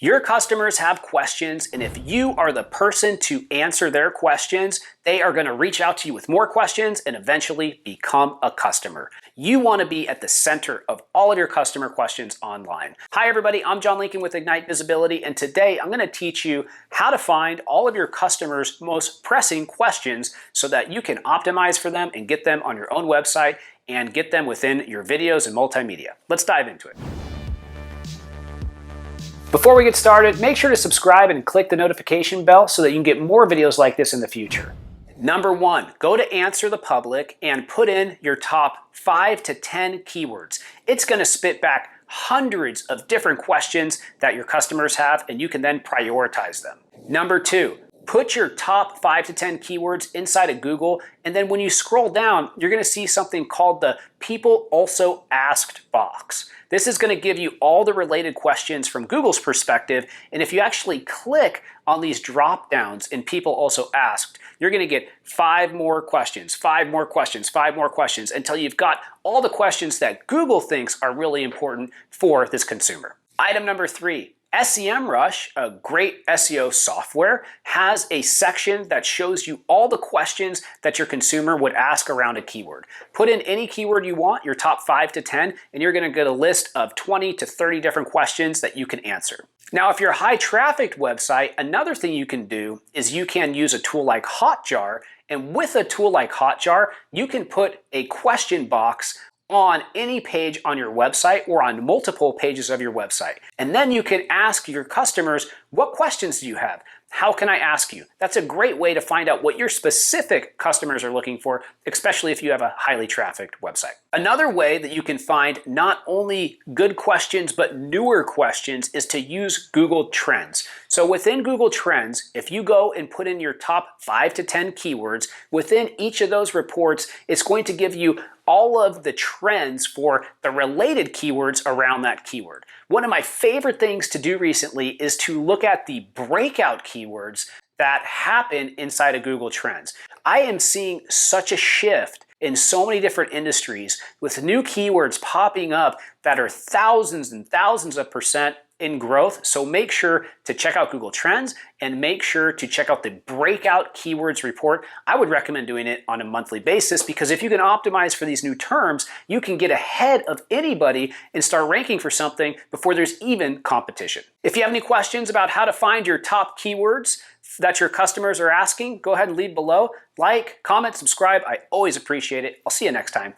Your customers have questions, and if you are the person to answer their questions, they are going to reach out to you with more questions and eventually become a customer. You want to be at the center of all of your customer questions online. Hi everybody, I'm John Lincoln with Ignite Visibility, and today I'm going to teach you how to find all of your customers' most pressing questions so that you can optimize for them and get them on your own website and get them within your videos and multimedia. Let's dive into it. Before we get started, make sure to subscribe and click the notification bell so that you can get more videos like this in the future. Number one, go to Answer the Public and put in your top 5 to 10 keywords. It's going to spit back hundreds of different questions that your customers have, and you can then prioritize them. Number two, put your top 5 to 10 keywords inside of Google, and then when you scroll down, you're going to see something called the People Also Asked box. This is going to give you all the related questions from Google's perspective, and if you actually click on these drop downs in People Also Asked, you're going to get 5 more questions, 5 more questions, 5 more questions, until you've got all the questions that Google thinks are really important for this consumer. Item number 3. SEMRush, a great SEO software, has a section that shows you all the questions that your consumer would ask around a keyword. Put in any keyword you want, your top 5 to 10, and you're going to get a list of 20 to 30 different questions that you can answer. Now, if you're a high trafficked website, another thing you can do is you can use a tool like Hotjar, and with a tool like Hotjar, you can put a question box on any page on your website or on multiple pages of your website. And then you can ask your customers, what questions do you have? How can I ask you? That's a great way to find out what your specific customers are looking for, especially if you have a highly trafficked website. Another way that you can find not only good questions, but newer questions is to use Google Trends. So within Google Trends, if you go and put in your top 5 to 10 keywords, within each of those reports, it's going to give you all of the trends for the related keywords around that keyword. One of my favorite things to do recently is to look at the breakout keywords that happen inside of Google Trends. I am seeing such a shift in so many different industries with new keywords popping up that are thousands and thousands of percent in growth. So make sure to check out Google Trends and make sure to check out the Breakout Keywords Report. I would recommend doing it on a monthly basis because if you can optimize for these new terms, you can get ahead of anybody and start ranking for something before there's even competition. If you have any questions about how to find your top keywords that your customers are asking, go ahead and leave below. Like, comment, subscribe. I always appreciate it. I'll see you next time.